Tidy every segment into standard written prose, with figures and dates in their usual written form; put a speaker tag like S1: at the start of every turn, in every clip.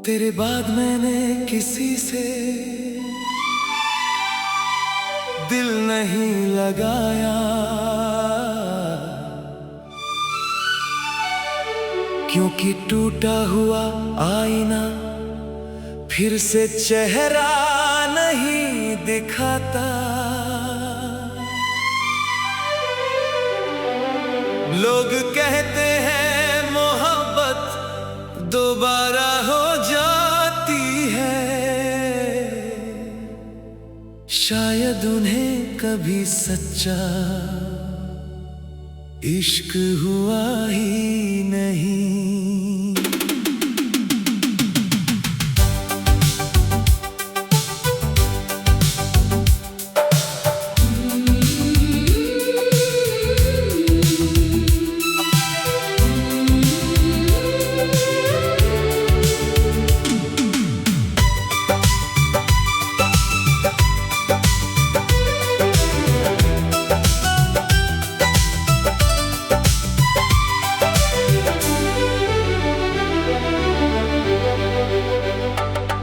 S1: तेरे बाद मैंने किसी से दिल नहीं लगाया, क्योंकि टूटा हुआ आईना फिर से चेहरा नहीं दिखाता। लोग कहते हैं मोहब्बत दोबारा हो जाती है, शायद उन्हें कभी सच्चा इश्क हुआ ही नहीं।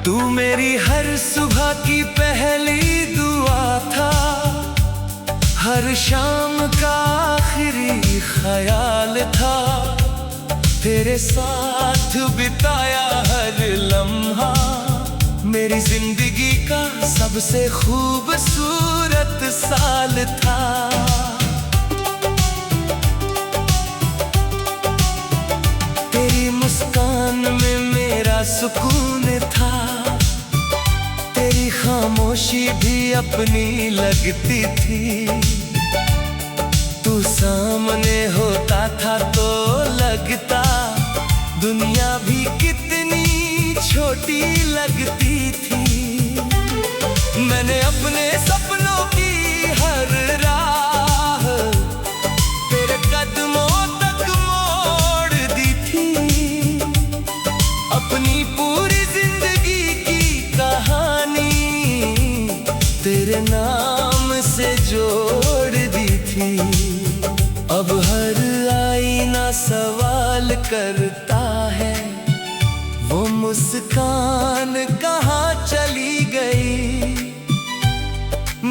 S1: तू मेरी हर सुबह की पहली दुआ था, हर शाम का आखिरी ख्याल था। तेरे साथ बिताया हर लम्हा मेरी जिंदगी का सबसे खूबसूरत साल था। तेरी मुस्कान में मेरा सुकून था, तेरी खामोशी भी अपनी लगती थी। तू सामने होता था तो लगता दुनिया भी कितनी छोटी लगती थी। मैंने अपने सपनों की हर राह तेरे कदमों तक मोड़ दी थी। अपनी पूरी जिंदगी की कहानी तेरे नाम से जोड़ दी थी। अब हर आईना सवाल करता है, वो मुस्कान कहाँ चली गई।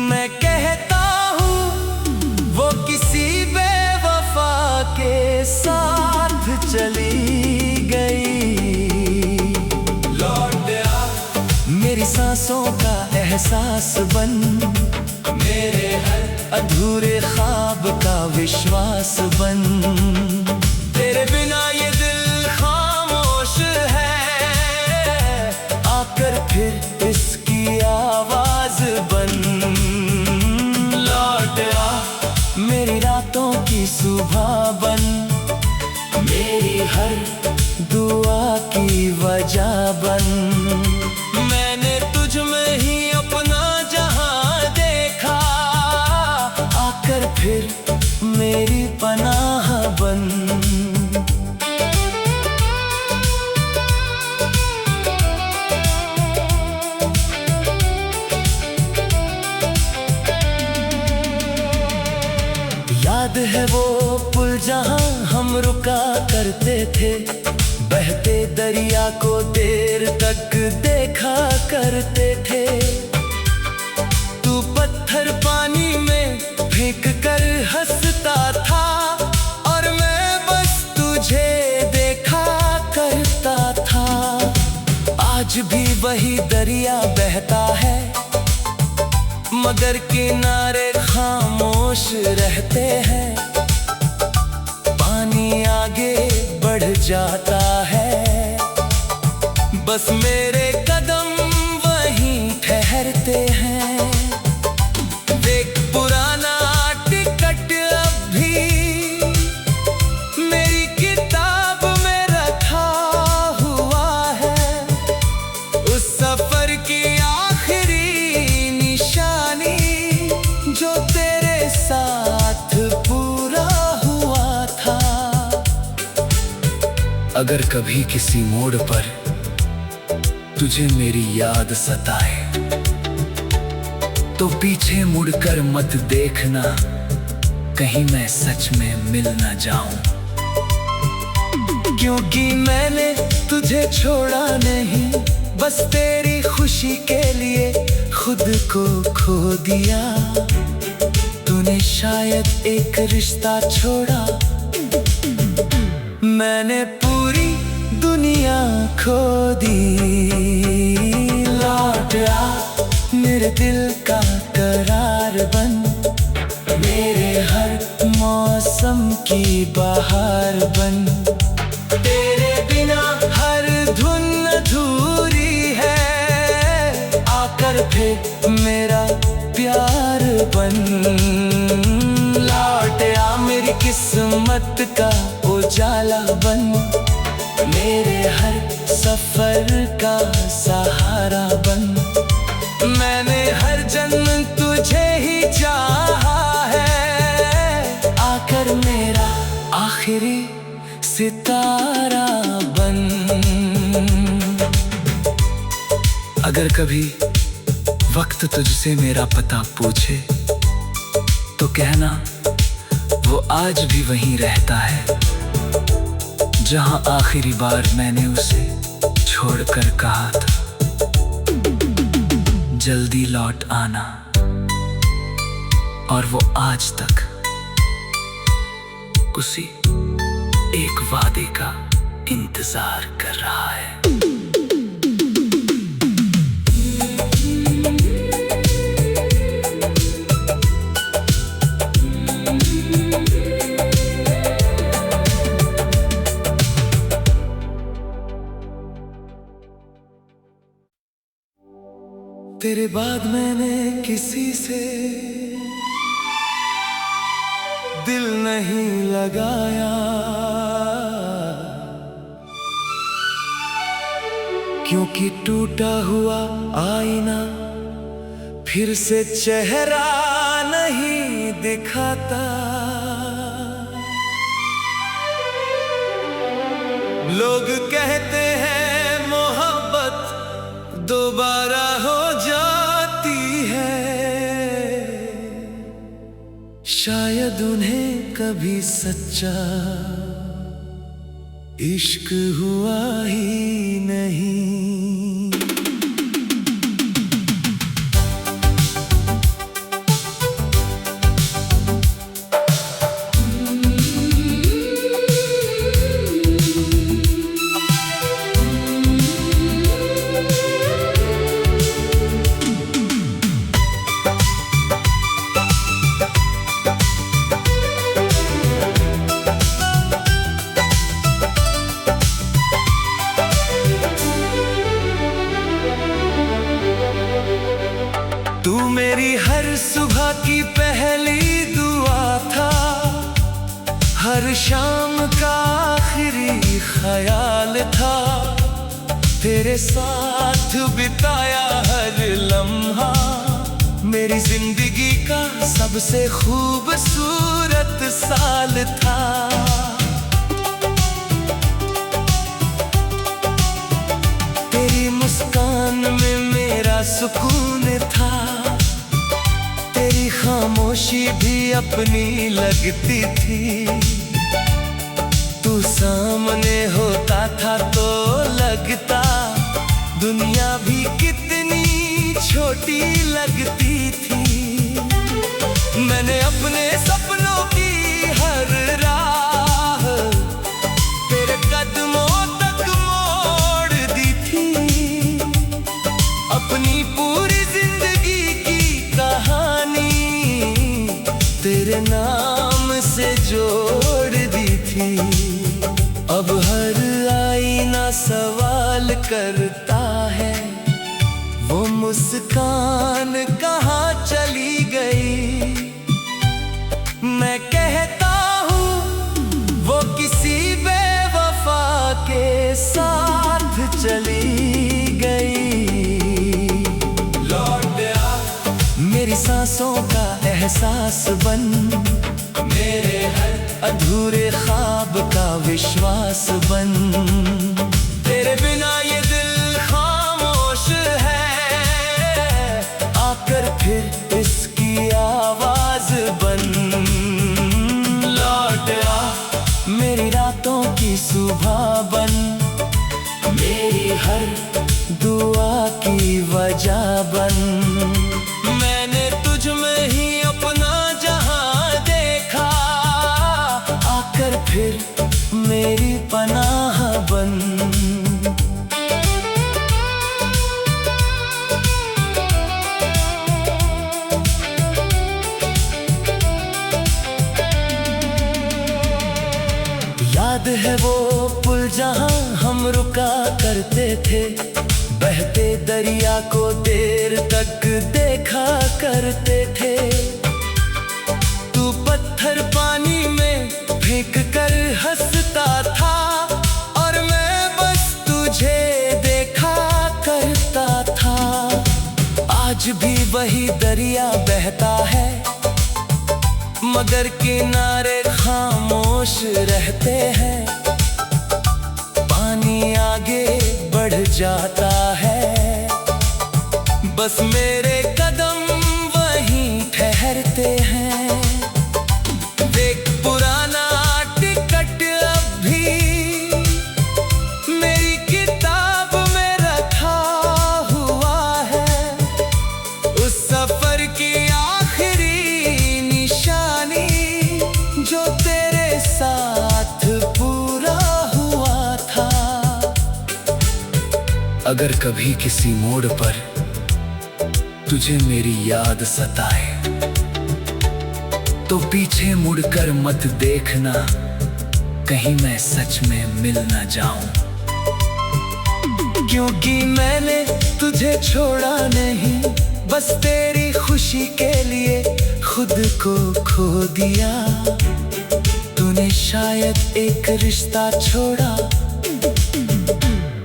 S1: मैं कहता हूँ वो किसी बेवफा के साथ चली गई। लौट आ मेरी सांसों का एहसास बन, मेरे हर अधूरे ख्वाब का विश्वास बन। तेरे बिना ये दिल खामोश है, आकर फिर इसकी आवाज बन। लौट आ मेरी रातों की सुबह बन, मेरी हर दुआ की वजह बन। मैंने तुझ में ही अपना जहां देखा, आकर फिर मेरी पनाह बन। याद है वो पुल जहां हम रुका करते थे, बहते दरिया को देर तक देखा करते थे। तू पत्थर पानी में फेंक कर हंसता था और मैं बस तुझे देखा करता था। आज भी वही दरिया बहता है, मगर किनारे खामोश रहते हैं। पानी आगे बढ़ जाता है, बस मेरे कदम वहीं ठहरते हैं। देख पुराना टिकट अब भी मेरी किताब में रखा हुआ है। उस सफर की आखिरी निशानी जो तेरे साथ पूरा हुआ था। अगर कभी किसी मोड़ पर तुझे मेरी याद सताए, तो पीछे मुड़कर मत देखना, कहीं मैं सच में मिल न जाऊं। क्योंकि मैंने तुझे छोड़ा नहीं, बस तेरी खुशी के लिए खुद को खो दिया। तूने शायद एक रिश्ता छोड़ा, मैंने पूरी दुनिया खो दी। लौट आ मेरे दिल का करार बन, मेरे हर मौसम की बहार बन। तेरे बिना हर धुन अधूरी है, आकर फिर मेरा प्यार बन। लौट आ मेरी किस्मत का उजाला बन, मेरे हर सफर का सहारा बन। मैंने हर जन्म तुझे ही चाहा है, आकर मेरा आखिरी सितारा बन। अगर कभी वक्त तुझसे मेरा पता पूछे तो कहना वो आज भी वहीं रहता है, जहां आखिरी बार मैंने उसे छोड़कर कहा था जल्दी लौट आना। और वो आज तक उसी एक वादे का इंतजार कर रहा है। तेरे बाद मैंने किसी से दिल नहीं लगाया, क्योंकि टूटा हुआ आईना फिर से चेहरा नहीं दिखाता। लोग कहते हैं मोहब्बत दोबारा हो जाती है, शायद उन्हें कभी सच्चा इश्क हुआ ही नहीं। तू मेरी हर सुबह की पहली दुआ था, हर शाम का आखिरी ख्याल था। तेरे साथ बिताया हर लम्हा मेरी जिंदगी का सबसे खूबसूरत साल था। तेरी मुस्कान में मेरा सुकून था, तेरी खामोशी भी अपनी लगती थी। तू सामने होता था तो लगता दुनिया भी कितनी छोटी लगती थी। मैंने अपने सपनों की हर राह तेरे कदमों तक मोड़ दी थी। अपनी पूरी जिंदगी की कहानी तेरे नाम से जोड़ दी थी। अब हर आईना सवाल करता है, वो मुस्कान कहाँ चली गई। मैं कहता हूँ वो किसी बेवफा के साथ चली गई। लौट आ मेरी सांसों का एहसास बन, मेरे हर अधूरे ख्वाब का विश्वास बन। तेरे बिना ये दिल खामोश है, आकर फिर इसकी आवाज बन। लौट आ मेरी रातों की सुबह हर दुआ की वजह बन। मैंने तुझ में ही अपना जहां देखा, आकर फिर मेरी पनाह बन। याद है वो पुल जहां हम रुका करते थे, बहते दरिया को देर तक देखा करते थे। तू पत्थर पानी में फेंक कर हंसता था और मैं बस तुझे देखा करता था। आज भी वही दरिया बहता है, मगर किनारे खामोश रहते हैं। पानी आगे बढ़ जाता है, बस मेरे कदम वहीं ठहरते हैं। देख पुराना टिकट अब भी मेरी किताब में रखा हुआ है, उस सफर की आखिरी निशानी जो तेरे साथ पूरा हुआ था। अगर कभी किसी मोड़ पर तुझे मेरी याद सताए, तो पीछे मुड़कर मत देखना, कहीं मैं सच में मिल न जाऊं। क्योंकि मैंने तुझे छोड़ा नहीं, बस तेरी खुशी के लिए खुद को खो दिया। तूने शायद एक रिश्ता छोड़ा,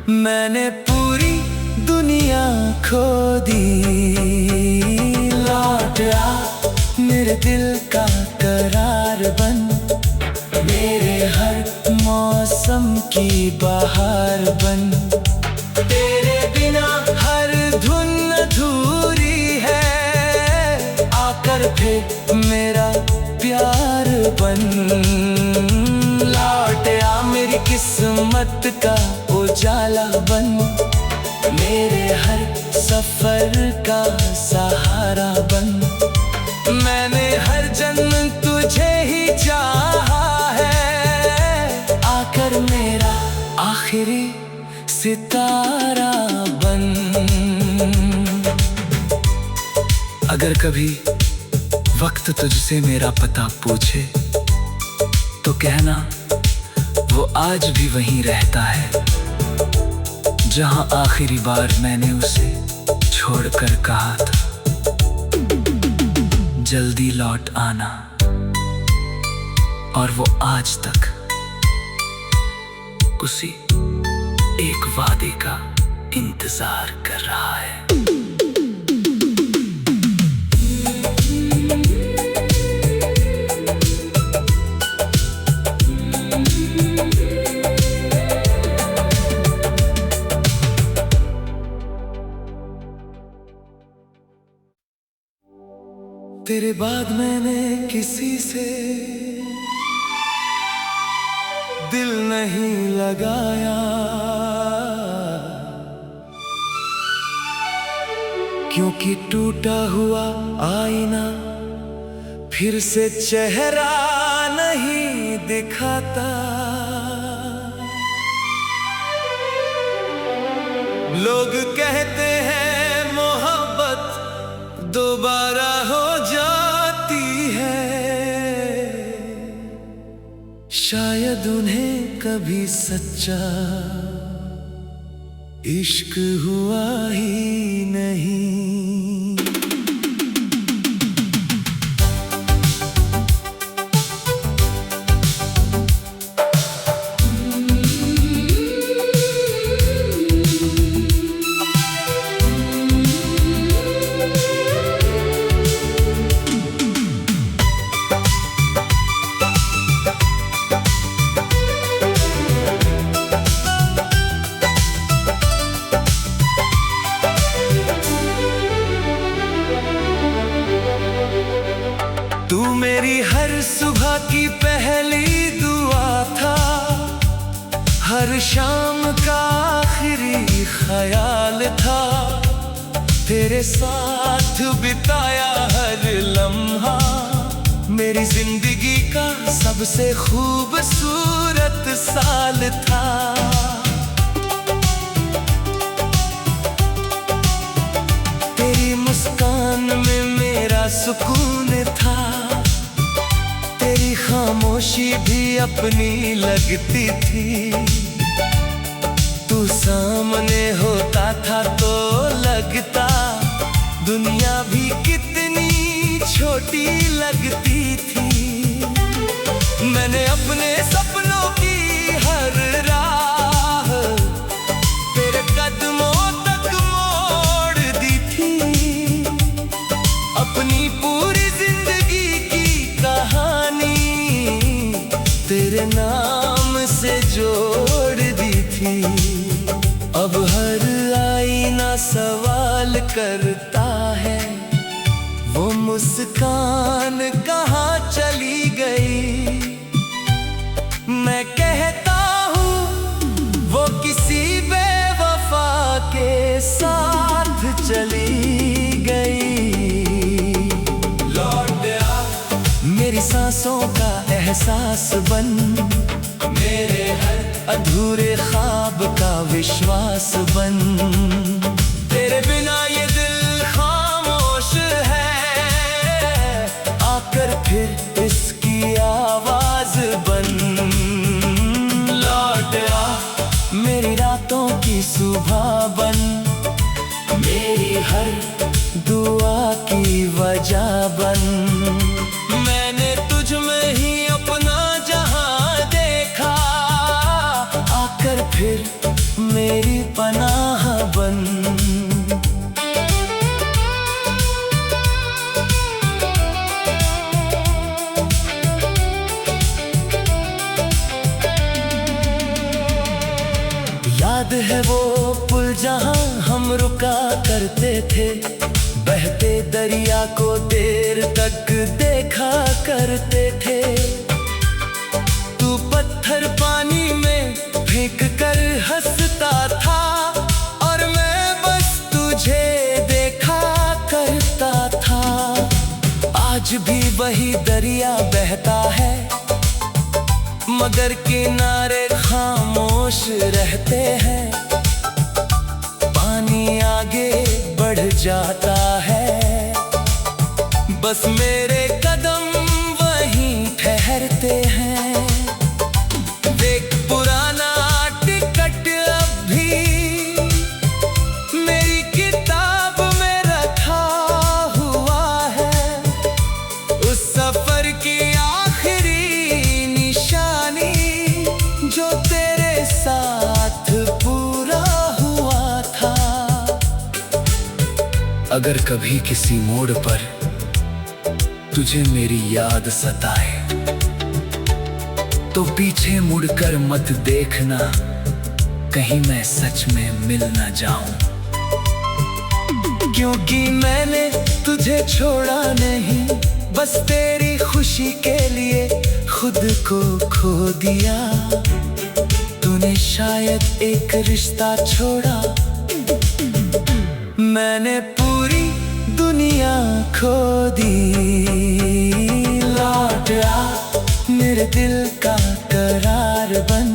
S1: मैंने पूरी दुनिया खो दी। लौट आ मेरे दिल का करार बन, मेरे हर मौसम की बहार बन। तेरे बिना हर धुन अधूरी है, आकर फिर मेरा प्यार बन। लौट आ मेरी किस्मत का उजाला बन, मेरे हर सफर का सहारा बन। मैंने हर जन्म तुझे ही चाहा है, आकर मेरा आखिरी सितारा बन। अगर कभी वक्त तुझसे मेरा पता पूछे, तो कहना वो आज भी वहीं रहता है, जहां आखिरी बार मैंने उसे छोड़कर कहा था, जल्दी लौट आना। और वो आज तक उसी एक वादे का इंतजार कर रहा है। तेरे बाद मैंने किसी से दिल नहीं लगाया, क्योंकि टूटा हुआ आईना फिर से चेहरा नहीं दिखाता। लोग कहते हैं मोहब्बत दोबारा हो जाती है, शायद उन्हें कभी सच्चा इश्क हुआ ही नहीं। तू मेरी हर सुबह की पहली दुआ था, हर शाम का आखिरी ख्याल था, तेरे साथ बिताया हर लम्हा मेरी जिंदगी का सबसे खूबसूरत साल था। तेरी मुस्कान में मेरा सुकून था, तेरी खामोशी भी अपनी लगती थी। तू सामने होता था तो लगता दुनिया भी कितनी छोटी लगती थी। मैंने अपने सपनों की हर राह तेरे कदमों तक मोड़ दी थी। अपनी पूरी जिंदगी की कहानी तेरे नाम से जोड़ दी थी। अब हर आईना सवाल करता है, वो मुस्कान कहाँ चली गई। मैं कहता हूँ वो किसी बेवफा के साथ चली गई। लौट आ मेरी सांसों का एहसास बन, मेरे हर अधूरे ख्वाब का विश्वास बन। तेरे बिना ये दिल खामोश है, आकर फिर इसकी आवाज बन। लौट आ मेरी रातों की सुबह बन, मेरी हर दुआ की वजह बन। मैंने तुझ में ही अपना जहां देखा, आकर फिर मेरी पनाह बन। याद है वो पुल जहां हम रुका करते थे, बहते दरिया को देर तक देखा करते थे। तू पत्थर पानी में फेंक कर हंसता था और मैं बस तुझे देखा करता था। आज भी वही दरिया बहता है, मगर किनारे खामोश रहते हैं। पानी आगे बढ़ जाता है, बस मेरे कदम वहीं ठहरते हैं। देख पुराना टिकट अब भी मेरी किताब में रखा हुआ है। उस सफर की आखिरी निशानी जो तेरे साथ पूरा हुआ था। अगर कभी किसी मोड़ पर तुझे मेरी याद सताए, तो पीछे मुड़कर मत देखना, कहीं मैं सच में मिल न जाऊं। क्योंकि मैंने तुझे छोड़ा नहीं, बस तेरी खुशी के लिए खुद को खो दिया। तूने शायद एक रिश्ता छोड़ा, मैंने पूरी दुनिया खो दी। लौट आ मेरे दिल का करार बन,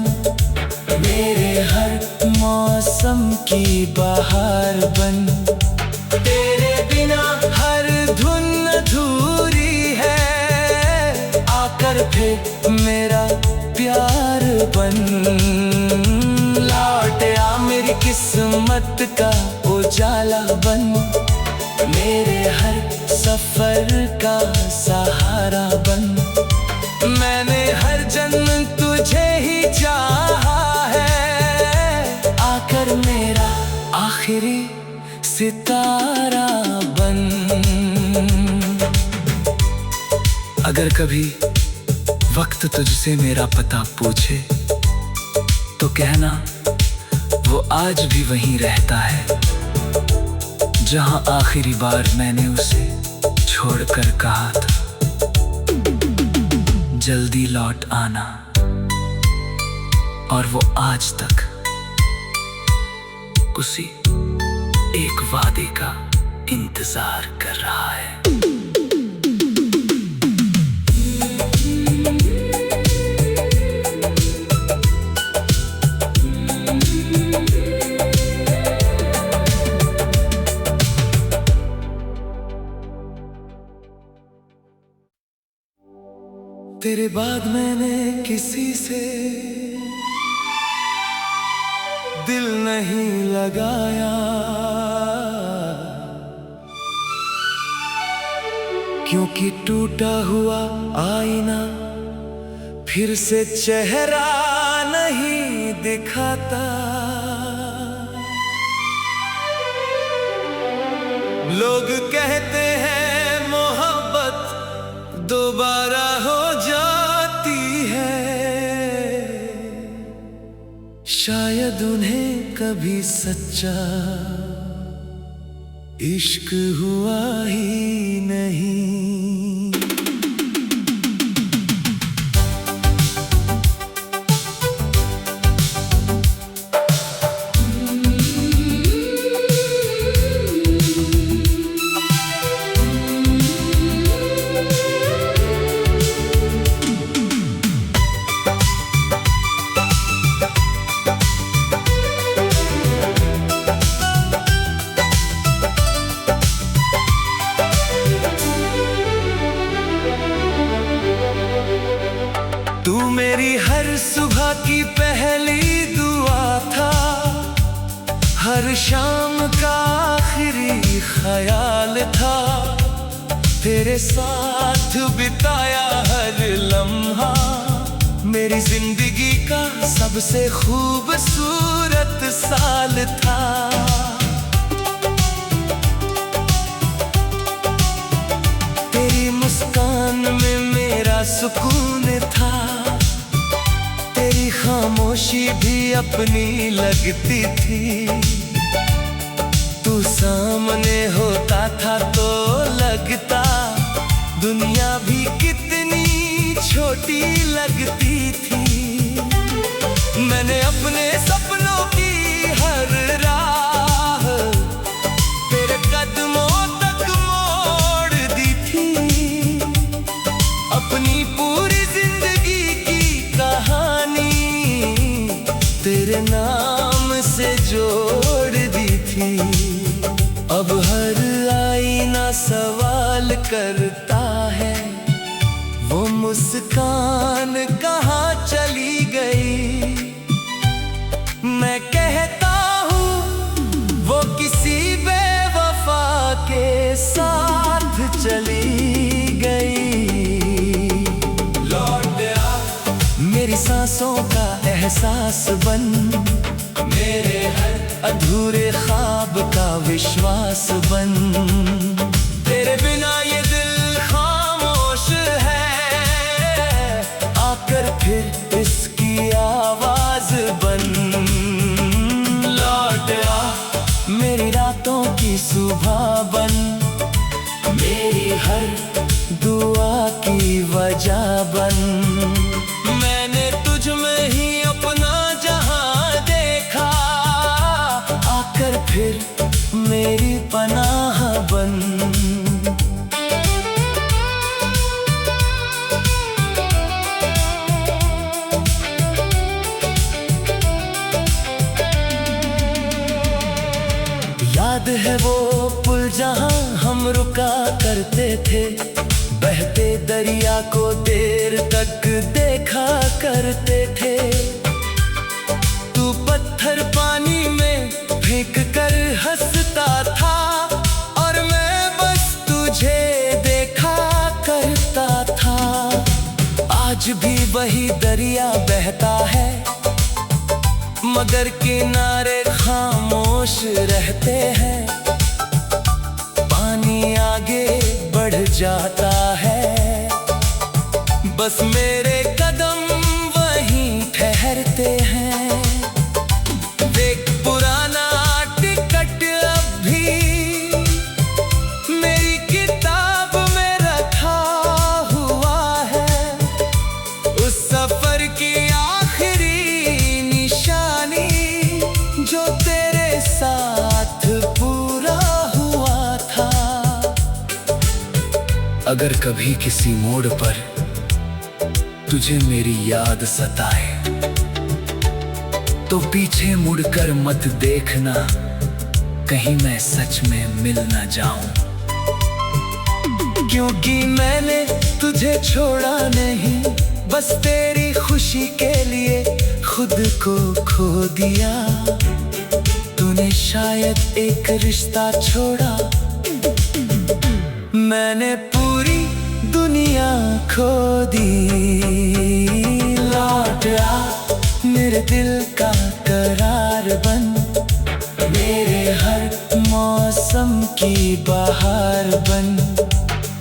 S1: मेरे हर मौसम की बहार बन। तेरे बिना हर धुन अधूरी है, आकर फिर मेरा प्यार बन। लौट आ मेरी किस्मत का उजाला बन, मेरे हर सफर का सहारा बन। मैंने हर जन्म तुझे ही चाहा है, आकर मेरा आखिरी सितारा बन। अगर कभी वक्त तुझसे मेरा पता पूछे, तो कहना वो आज भी वहीं रहता है, जहां आखिरी बार मैंने उसे छोड़कर कहा था, जल्दी लौट आना। और वो आज तक उसी एक वादे का इंतजार कर रहा है। तेरे बाद मैंने किसी से दिल नहीं लगाया, क्योंकि टूटा हुआ आईना फिर से चेहरा नहीं दिखाता। लोग कहते हैं मोहब्बत दोबारा हो जाती है, शायद उन्हें कभी सच्चा इश्क हुआ ही नहीं। तू मेरी हर सुबह की पहली दुआ था, हर शाम का आखिरी ख्याल था। तेरे साथ बिताया हर लम्हा मेरी जिंदगी का सबसे खूबसूरत साल था। तेरी मुस्कान में मेरा सुकून था, तेरी खामोशी भी अपनी लगती थी। तू सामने होता था तो लगता दुनिया भी कितनी छोटी लगती थी। मैंने अपने सपनों की हर राह तेरे कदमों तक मोड़ दी थी। अपनी पूरी जिंदगी की कहानी तेरे नाम से जोड़ दी थी। अब हर आईना सवाल करता है, वो मुस्कान कहाँ चली गई। मैं कहता हूँ वो किसी बेवफा के साथ चली गई। लौट आ मेरी सांसों का एहसास बन, मेरे हर अधूरे ख्वाब का विश्वास बन। तेरे बिना ये दिल खामोश है, आकर फिर इसकी आवाज बन। लौट आ मेरी रातों की सुबह बन, मेरी हर दुआ की वजह बन। मैंने तुझ में ही अपना जहां देखा, आकर फिर मेरी पनाह बन। याद है वो पुल जहां हम रुका करते थे, बहते दरिया को देर तक देखा करते थे। तू पत्थर पानी में फेंक कर हंसता था, और मैं बस तुझे देखा करता था। आज भी वही दरिया बहता है, मगर किनारे खामोश रहते हैं। पानी आगे बढ़ जाता है, बस मेरे कदम वहीं ठहरते हैं। देख पुराना टिकट अब भी मेरी किताब में रखा हुआ है। उस सफर की आखिरी निशानी जो तेरे साथ अगर कभी किसी मोड़ पर तुझे मेरी याद सताए तो पीछे मुड़कर मत देखना, कहीं मैं सच में मिल न जाऊं। क्योंकि मैंने तुझे छोड़ा नहीं, बस तेरी खुशी के लिए खुद को खो दिया। तूने शायद एक रिश्ता छोड़ा, मैंने पूरी दुनिया खो दी। लौट आ मेरे दिल का करार बन, मेरे हर मौसम की बहार बन।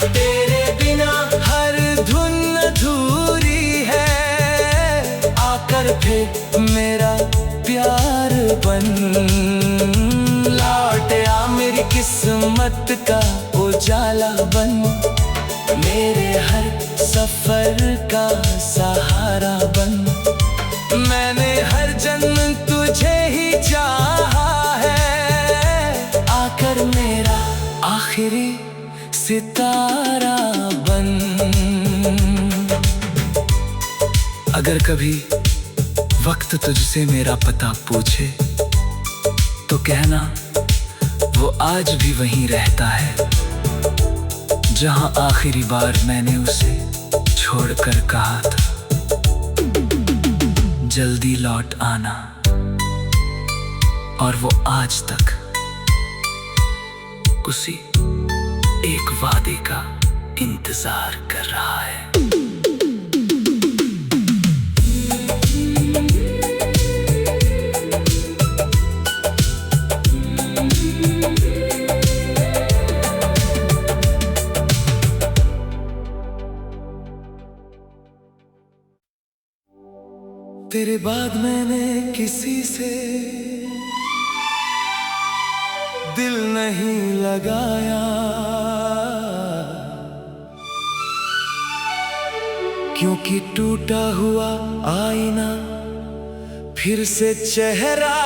S1: तेरे बिना हर धुन अधूरी है, आकर फिर मेरा प्यार बन। लौट आ मेरी किस्मत का उजाला बन, मेरे हर सफर का सहारा बन। मैंने हर जन्म तुझे ही चाहा है, आकर मेरा आखिरी सितारा बन। अगर कभी वक्त तुझसे मेरा पता पूछे तो कहना वो आज भी वहीं रहता है, जहां आखिरी बार मैंने उसे छोड़कर कहा था जल्दी लौट आना। और वो आज तक उसी एक वादे का इंतजार कर रहा है। तेरे बाद मैंने किसी से दिल नहीं लगाया, क्योंकि टूटा हुआ आईना फिर से चेहरा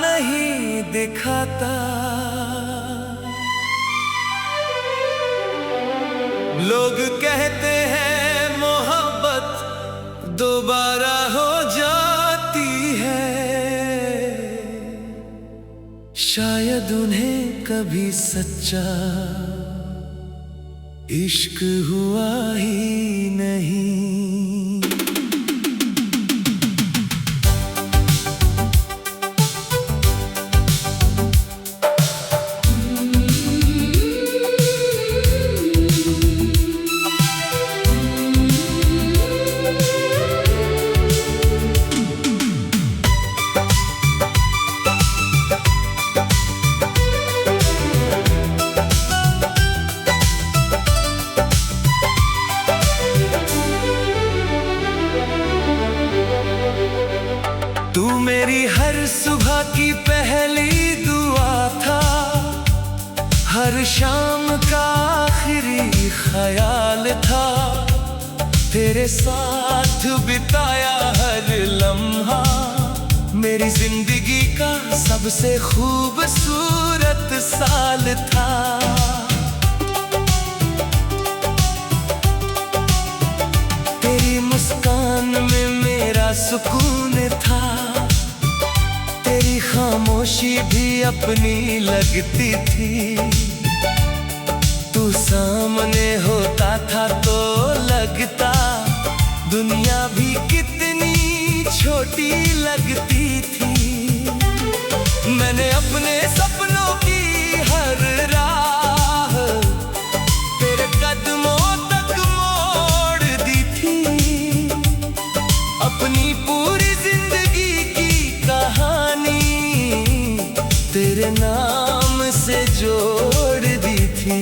S1: नहीं दिखाता। लोग कहते हैं मोहब्बत दोबारा हो जाती है, शायद उन्हें कभी सच्चा इश्क हुआ ही नहीं। तू मेरी हर सुबह की पहली दुआ था, हर शाम का आखिरी ख्याल था। तेरे साथ बिताया हर लम्हा मेरी जिंदगी का सबसे खूबसूरत साल था। तेरी मुस्कान में मेरा सुकून था, तेरी खामोशी भी अपनी लगती थी। तू सामने होता था तो लगता दुनिया भी कितनी छोटी लगती थी। मैंने अपने सपनों की हर राह तेरे कदमों तक मोड़ दी थी। अपनी पूरी जिंदगी की कहानी तेरे नाम से जोड़ दी थी।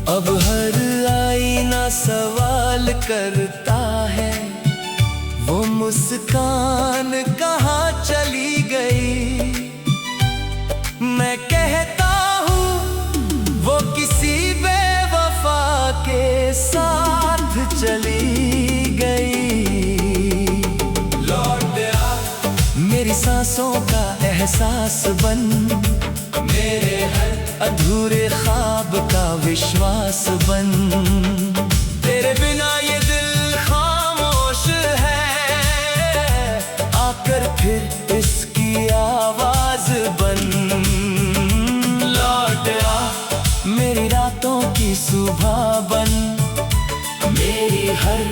S1: अब हर आईना सवाल करता है, वो मुस्कान कहाँ चली गई। मैं कहता हूँ वो किसी बेवफा के साथ चली गई। लौट आ मेरी सांसों का एहसास बन, मेरे हर अधूरे ख्वाब का विश्वास बन। तेरे बिना ये दिल खामोश है, आकर फिर इसकी आवाज बन। लौट आ मेरी रातों की सुबह बन, मेरी हर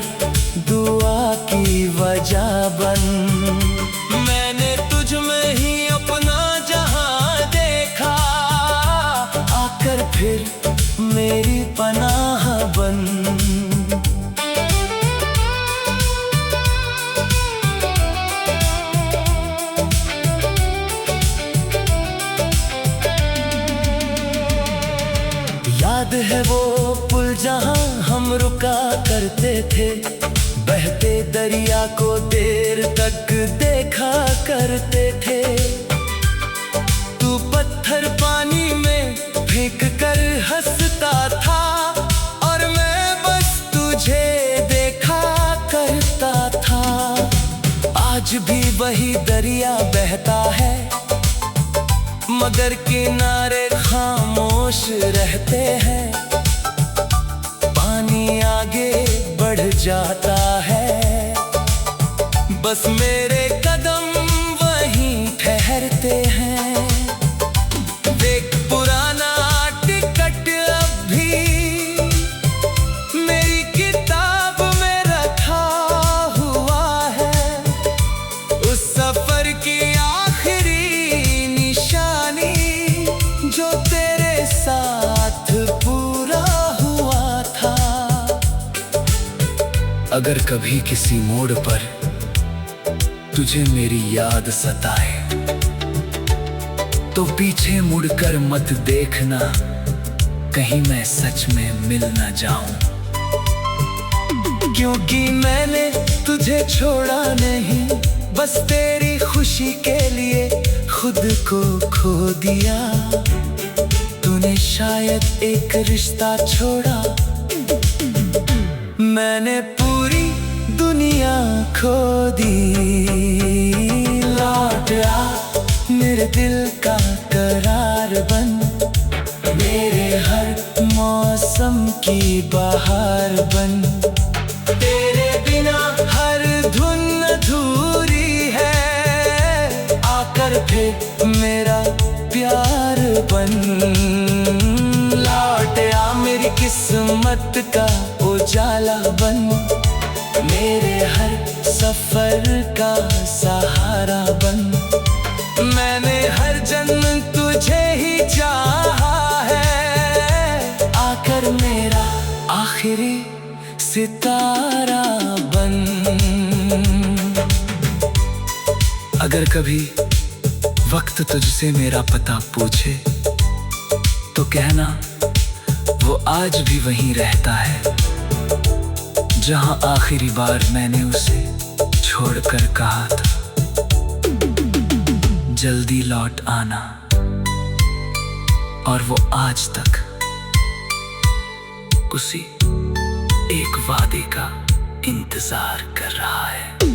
S1: दुआ की वजह बन। मैंने तुझ में ही अपना जहां देखा, आकर फिर मेरी पनाह बन। याद है वो पुल जहां हम रुका करते थे, बहते दरिया को देर तक देखा करते थे। तू पत्थर पानी में फेंक कर हंसता था, और मैं बस तुझे देखा करता था। आज भी वही दरिया बहता है, मगर किनारे खामोश रहते हैं। पानी आगे बढ़ जाता है, बस मेरे कदम वहीं ठहरते हैं। देख पुराना टिकट अब भी मेरी किताब में रखा हुआ है, उस सफर की आखिरी निशानी जो तेरे साथ पूरा हुआ था। अगर कभी किसी मोड़ पर तुझे मेरी याद सताए, तो पीछे मुड़कर मत देखना, कहीं मैं सच में मिल न जाऊं। क्योंकि मैंने तुझे छोड़ा नहीं, बस तेरी खुशी के लिए खुद को खो दिया। तूने शायद एक रिश्ता छोड़ा, मैंने पूरी दुनिया खो दी। लौट आ मेरे दिल का करार बन, मेरे हर मौसम की बहार बन। तेरे बिना हर धुन अधूरी है, आकर फिर मेरा प्यार बन। लौट आ मेरी किस्मत का उजाला बन, मेरे हर सफर का सहारा बन। मैंने हर जन्म तुझे ही चाहा है, आकर मेरा आखिरी सितारा बन। अगर कभी वक्त तुझसे मेरा पता पूछे, तो कहना वो आज भी वहीं रहता है, जहां आखिरी बार मैंने उसे छोड़कर कहा था, जल्दी लौट आना। और वो आज तक उसी एक वादे का इंतजार कर रहा है।